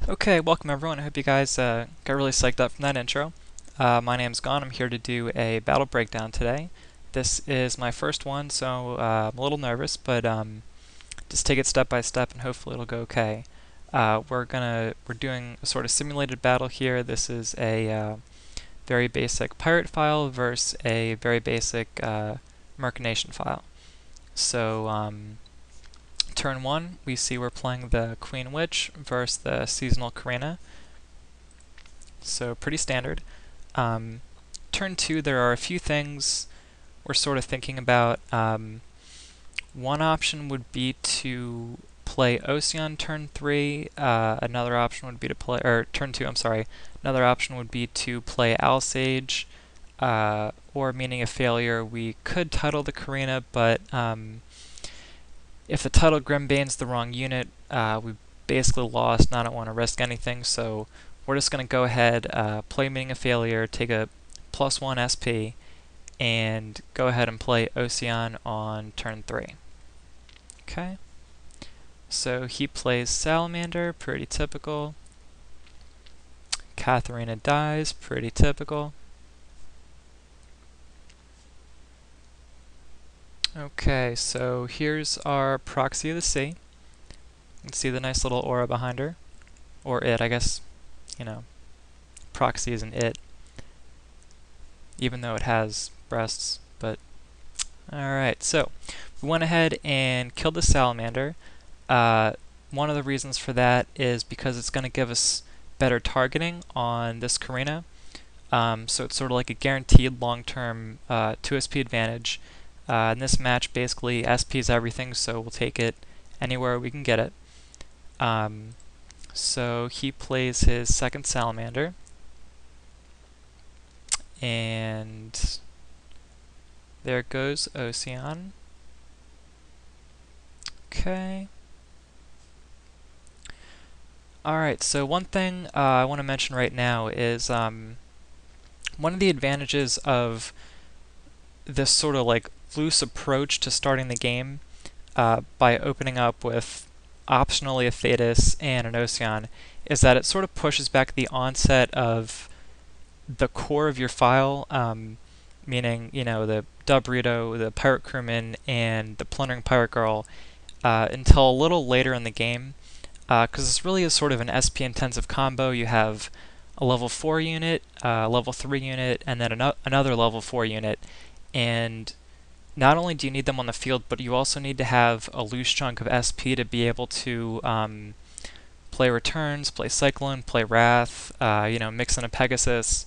Okay, welcome everyone. I hope you guys got really psyched up from that intro. My name's Gon. I'm here to do a battle breakdown today. This is my first one, so I'm a little nervous, but just take it step by step, and hopefully it'll go okay. We're doing a sort of simulated battle here. This is a very basic pirate file versus a very basic Mercenary Nation file. So turn 1, we see we're playing the Queen Witch versus the Seasonal Karina. So pretty standard. Turn 2, there are a few things we're sort of thinking about. One option would be to play Ocean turn 3. Another option would be to play, or turn 2, I'm sorry. Another option would be to play Alteil, or meaning a failure. We could title the Karina, but if the title Grimbane's the wrong unit, we basically lost, and I don't want to risk anything, so we're just going to go ahead, play Meeting a Failure, take a +1 SP, and go ahead and play Ocean on turn 3. Okay, so he plays Salamander, pretty typical. Katharina dies, pretty typical. Okay, so here's our Proxy of the Sea. You can see the nice little aura behind her. Or it, I guess, Proxy isn't it. Even though it has breasts, but... Alright, so we went ahead and killed the Salamander. One of the reasons for that is because it's going to give us better targeting on this Karina. So it's sort of like a guaranteed long-term 2 SP advantage. In this match, basically, SP is everything, so we'll take it anywhere we can get it. So he plays his second Salamander. And there goes Ocean. Okay. Alright, so one thing I want to mention right now is one of the advantages of this sort of like loose approach to starting the game by opening up with optionally a Thetis and an Ocean is that it sort of pushes back the onset of the core of your file, meaning, the Dubrito, the Pirate Crewman, and the Plundering Pirate Girl, until a little later in the game, because this really is sort of an SP-intensive combo. You have a level 4 unit, a level 3 unit, and then another level 4 unit, and not only do you need them on the field, but you also need to have a loose chunk of SP to be able to play Returns, play Cyclone, play Wrath, mix in a Pegasus.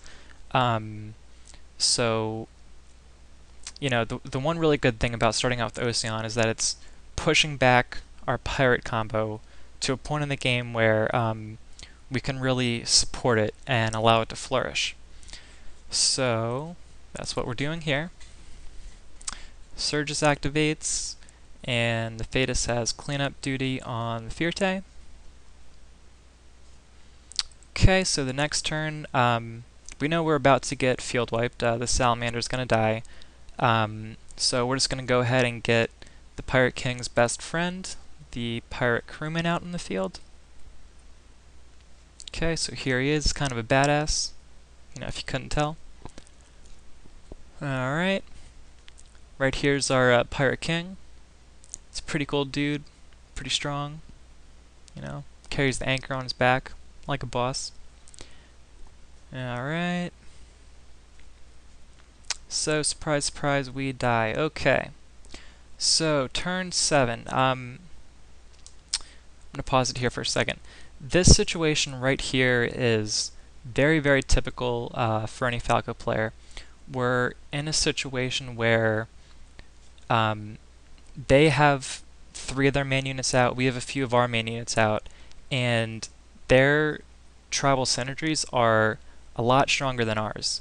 So, the one really good thing about starting out with Ocean is that it's pushing back our pirate combo to a point in the game where we can really support it and allow it to flourish. So, that's what we're doing here. Surges activates, and the Thetis has cleanup duty on the Firte. Okay, so the next turn, we know we're about to get field wiped. The Salamander's going to die. So we're just going to go ahead and get the Pirate King's best friend, the Pirate Crewman, out in the field. Okay, so here he is, kind of a badass, if you couldn't tell. Alright. Right here's our Pirate King. It's a pretty cool dude, pretty strong, carries the anchor on his back like a boss. Alright. So, surprise, surprise, we die. Okay. So, turn 7. I'm going to pause it here for a second. This situation right here is very, very typical for any Falco player. We're in a situation where they have 3 of their main units out, we have a few of our main units out, and their tribal synergies are a lot stronger than ours.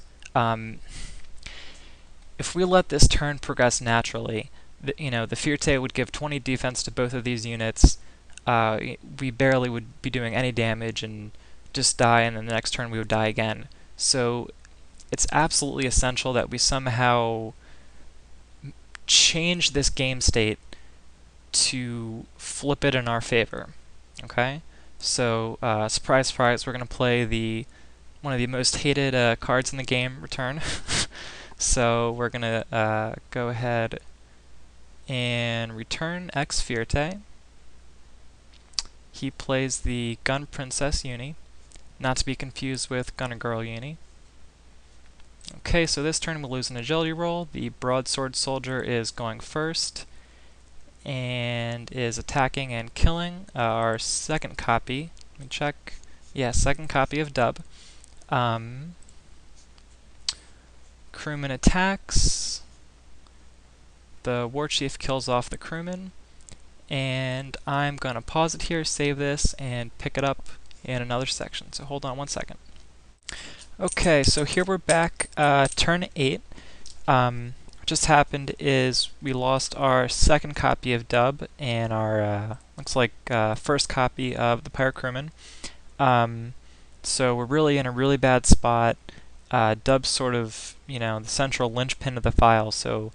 If we let this turn progress naturally, the Firte would give 20 defense to both of these units. We barely would be doing any damage and just die, and then the next turn we would die again. So it's absolutely essential that we somehow change this game state to flip it in our favor. Okay? So, surprise, surprise, we're going to play one of the most hated cards in the game, Return. So we're going to go ahead and return Ex Fierte. He plays the Gun Princess uni, not to be confused with Gunner Girl uni. Okay, so this turn we'll lose an agility roll. The Broadsword Soldier is going first and is attacking and killing our second copy. Let me check. Yeah, second copy of Dub. Crewman attacks. The War Chief kills off the crewman. And I'm going to pause it here, save this, and pick it up in another section. So hold on one second. Okay, so here we're back, turn 8. What just happened is we lost our second copy of Dub and our, looks like, first copy of the Pirate Crewman. So we're really in a really bad spot. Dub's sort of, the central linchpin of the file, so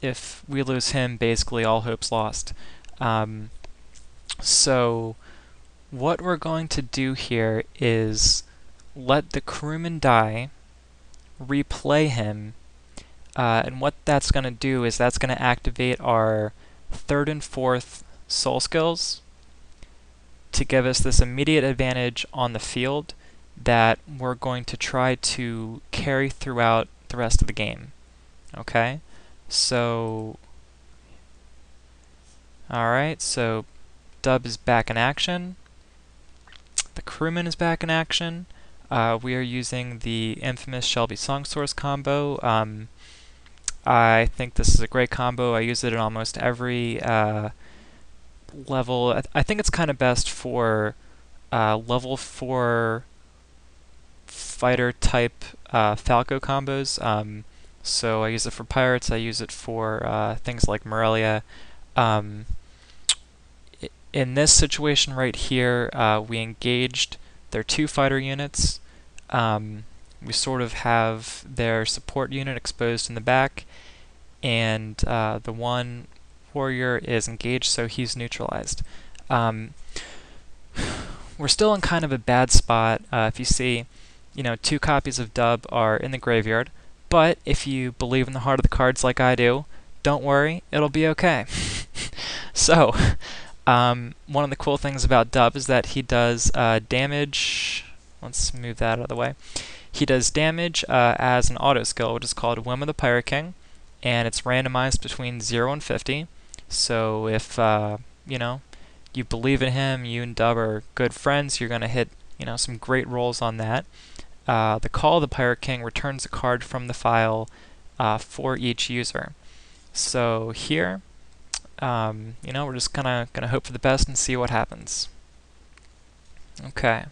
if we lose him, basically all hope's lost. So what we're going to do here is let the crewman die, replay him, and what that's going to do is that's going to activate our third and fourth soul skills to give us this immediate advantage on the field that we're going to try to carry throughout the rest of the game. Okay? So, alright, so Dub is back in action. The crewman is back in action. We are using the infamous Shelby Songsource combo. I think this is a great combo. I use it in almost every level. I think it's kind of best for level 4 fighter type Falco combos. So I use it for pirates, I use it for things like Morelia. In this situation right here, we engaged their 2 fighter units. We sort of have their support unit exposed in the back, and the one warrior is engaged, so he's neutralized. We're still in kind of a bad spot. If you see, 2 copies of Dub are in the graveyard, but if you believe in the heart of the cards like I do, don't worry, it'll be okay. So, one of the cool things about Dub is that he does damage. Let's move that out of the way. He does damage as an auto skill, which is called Whim of the Pirate King, and it's randomized between 0 and 50. So if you believe in him, you and Dub are good friends, you're going to hit some great rolls on that. The Call of the Pirate King returns a card from the file for each user. So here, we're just gonna hope for the best and see what happens. Okay.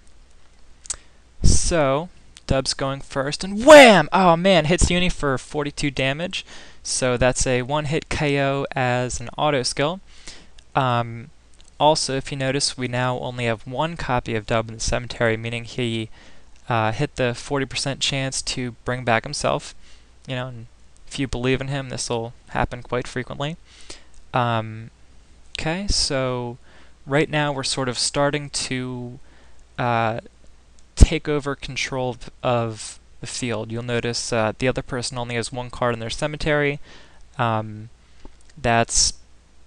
So Dub's going first, and wham! Oh man, hits Uni for 42 damage. So that's a one-hit KO as an auto skill. Also, if you notice, we now only have 1 copy of Dub in the cemetery, meaning he hit the 40% chance to bring back himself. And if you believe in him, this will happen quite frequently. Okay, so right now we're sort of starting to take over control of the field. You'll notice the other person only has 1 card in their cemetery. That's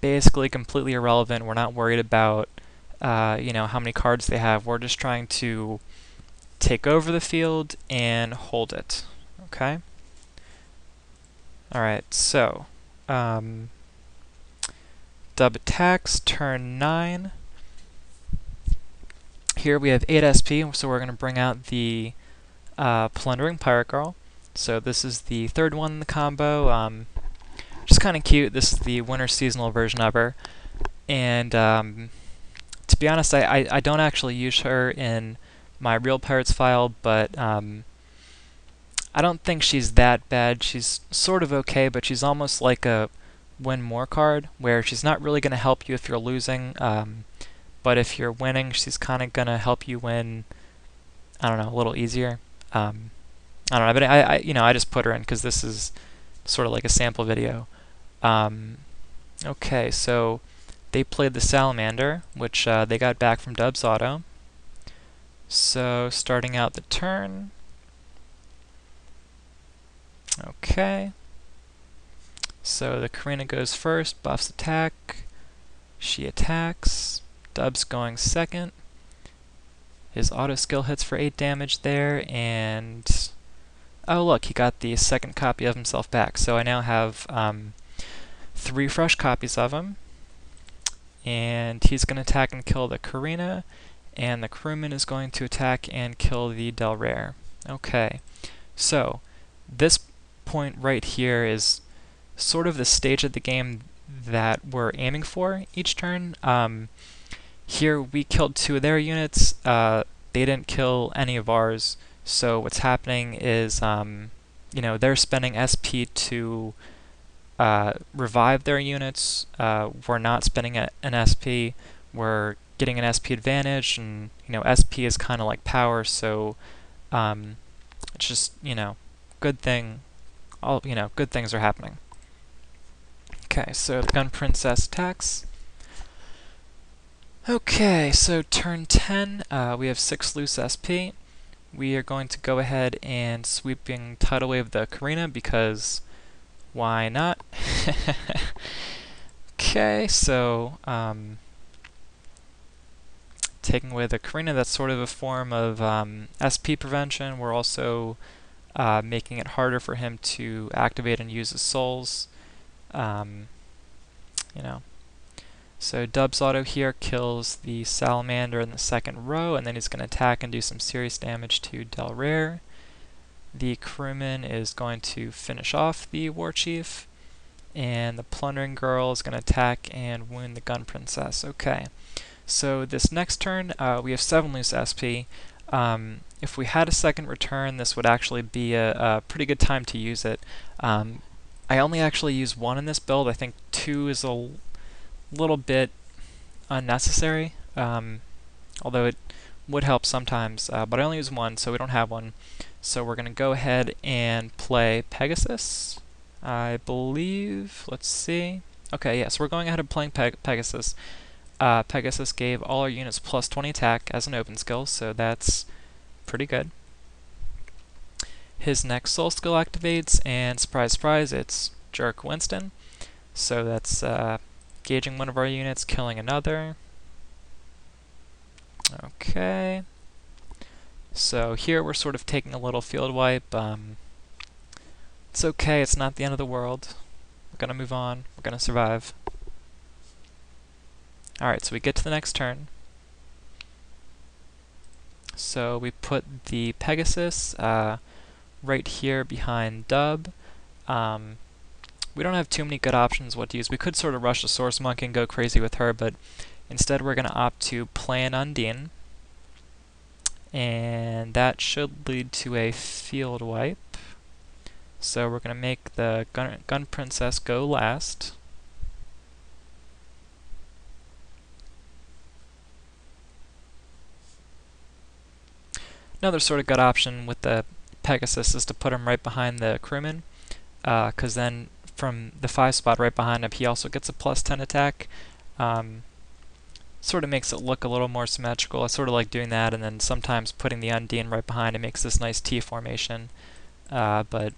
basically completely irrelevant. We're not worried about how many cards they have. We're just trying to take over the field and hold it. Okay? Alright, so Dub attacks, turn 9. Here we have 8 SP, so we're going to bring out the Plundering Pirate Girl. So this is the 3rd one in the combo. Just kind of cute. This is the winter seasonal version of her. And to be honest, I don't actually use her in my Real Pirates file, but I don't think she's that bad. She's sort of okay, but she's almost like a win more card, where she's not really going to help you if you're losing, but if you're winning, she's kind of going to help you win, I don't know, a little easier. I don't know, but I just put her in because this is sort of like a sample video. Okay, so they played the Salamander, which they got back from Dub's Auto. So starting out the turn. Okay. So the Karina goes first, buffs attack. She attacks. Dub's going second. His auto skill hits for 8 damage there, and oh look, he got the second copy of himself back. So I now have 3 fresh copies of him. And he's going to attack and kill the Karina, and the crewman is going to attack and kill the Del Rare. Okay, so this point right here is sort of the stage of the game that we're aiming for each turn. Here we killed 2 of their units. They didn't kill any of ours. So what's happening is, they're spending SP to revive their units. We're not spending an SP. We're getting an SP advantage, and SP is kind of like power. So it's just good thing. Good things are happening. Okay, so the Gun Princess attacks. Okay, so turn 10, we have 6 loose SP. We are going to go ahead and sweeping Tidal Wave the Karina because why not? Okay, so taking away the Karina, that's sort of a form of SP prevention. We're also making it harder for him to activate and use his souls. So Dub's Auto here kills the Salamander in the second row, and then he's going to attack and do some serious damage to Del Rare. The crewman is going to finish off the War Chief, and the Plundering Girl is going to attack and wound the Gun Princess. Okay, so this next turn we have 7 loose SP. If we had a second return, this would actually be a pretty good time to use it. I only actually use 1 in this build. I think 2 is a little bit unnecessary, although it would help sometimes, but I only use 1, so we don't have 1. So we're going to go ahead and play Pegasus, I believe. Let's see. Okay, yes, we're going ahead and playing Pegasus. Pegasus gave all our units plus 20 attack as an open skill, so that's pretty good. His next soul skill activates, and surprise, surprise, it's Jerk Winston. So that's gauging one of our units, killing another. Okay. So here we're sort of taking a little field wipe. It's okay, it's not the end of the world. We're gonna move on, we're gonna survive. Alright, so we get to the next turn. So we put the Pegasus right here behind Dub. We don't have too many good options what to use. We could sort of rush the Source Monkey and go crazy with her, but instead we're going to opt to play an Undine. And that should lead to a field wipe. So we're going to make the Gun Princess go last. Another sort of good option with the Pegasus is to put him right behind the crewman, because then from the 5 spot right behind him, he also gets a plus 10 attack. Sort of makes it look a little more symmetrical. I sort of like doing that, and then sometimes putting the Undine right behind it makes this nice T formation. But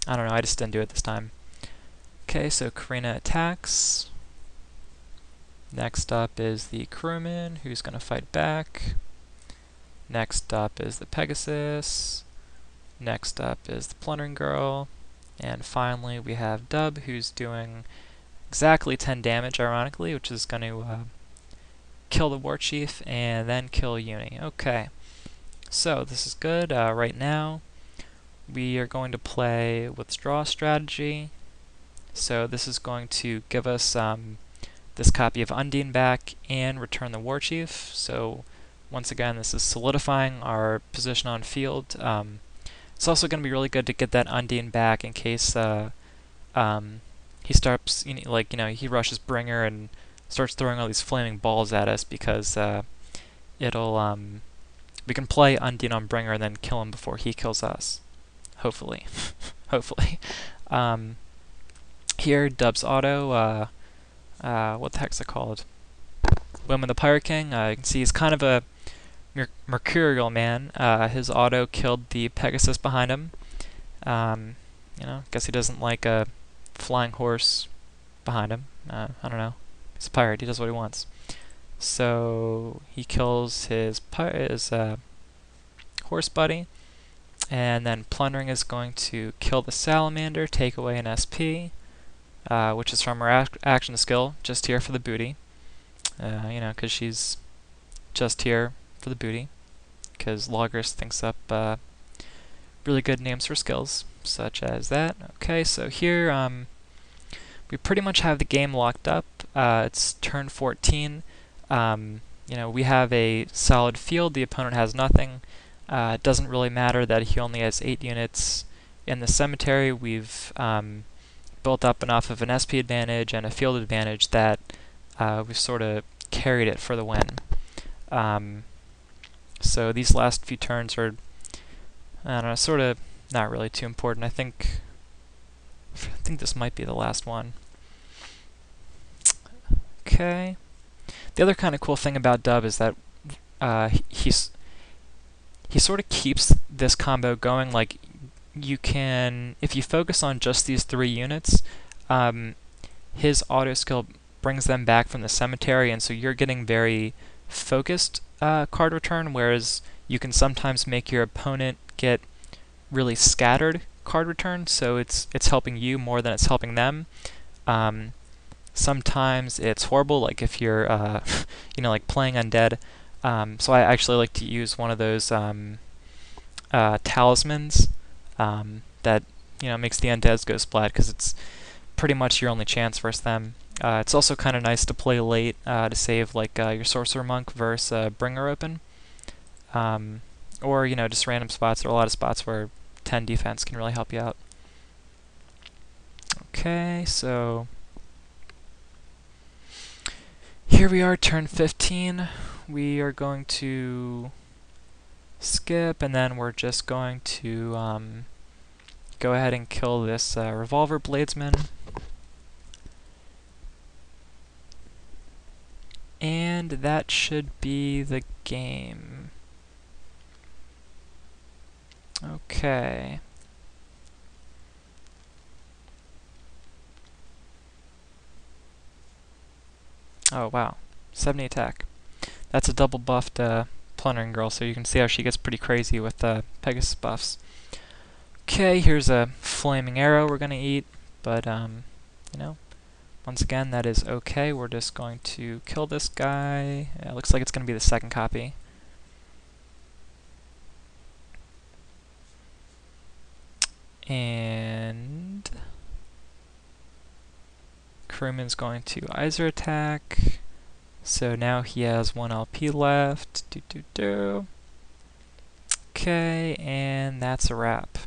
I don't know, I just didn't do it this time. Okay, so Karina attacks. Next up is the crewman, who's going to fight back. Next up is the Pegasus. Next up is the Plundering Girl. And finally we have Dub, who's doing exactly 10 damage, ironically, which is going to kill the War Chief and then kill Uni. Okay, so this is good. Right now we are going to play Withdraw strategy. So this is going to give us this copy of Undine back and return the War Chief. So once again, this is solidifying our position on field. It's also going to be really good to get that Undine back in case he starts, he rushes Bringer and starts throwing all these flaming balls at us, because it'll we can play Undine on Bringer and then kill him before he kills us. Hopefully, hopefully. Here, Dub's Auto. What the heck's it called? William the Pirate King. You can see he's kind of a mercurial man. His auto killed the Pegasus behind him. Guess he doesn't like a flying horse behind him. I don't know. He's a pirate. He does what he wants. So he kills his horse buddy, and then Plundering is going to kill the salamander, take away an SP, which is from her action skill, just here for the booty. Because she's just here for the booty. Because Loggers thinks up really good names for skills, such as that. Okay, so here we pretty much have the game locked up. It's turn 14. We have a solid field. The opponent has nothing. It doesn't really matter that he only has 8 units in the cemetery. We've built up enough of an SP advantage and a field advantage that we've sort of carried it for the win. So these last few turns are, I don't know, sort of not really too important. I think this might be the last one. Okay. The other kind of cool thing about Dub is that he sort of keeps this combo going. Like, you can, if you focus on just these 3 units, his auto skill brings them back from the cemetery, and so you're getting very focused card return, whereas you can sometimes make your opponent get really scattered card return, so it's helping you more than it's helping them. Sometimes it's horrible, like if you're like playing undead. So I actually like to use one of those talismans that makes the undeads go splat, because it's pretty much your only chance versus them. It's also kind of nice to play late to save like your Sorcerer Monk versus Bringer open. Or just random spots. There are a lot of spots where 10 defense can really help you out. Okay, so here we are, turn 15. We are going to skip, and then we're just going to go ahead and kill this Revolver Bladesman. And that should be the game. Okay. Oh wow, 70 attack. That's a double buffed Plundering Girl, so you can see how she gets pretty crazy with Pegasus buffs. Okay, here's a Flaming Arrow we're gonna eat, but once again, that is okay. We're just going to kill this guy. It looks like it's gonna be the second copy. And Crewman's going to Iser attack. So now he has 1 LP left. Okay, and that's a wrap.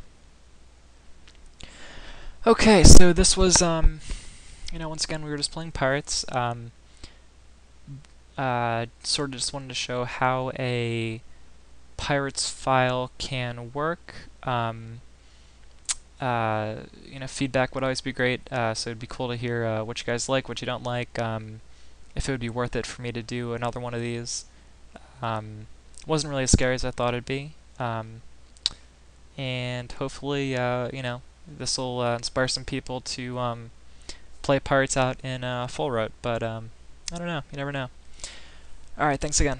Okay, so this was, once again, we were just playing Pirates. Sort of just wanted to show how a Pirates file can work. Feedback would always be great, so it'd be cool to hear what you guys like, what you don't like, if it would be worth it for me to do another one of these. Wasn't really as scary as I thought it'd be, and hopefully, this will inspire some people to play Pirates out in full route, but I don't know, you never know. Alright, thanks again.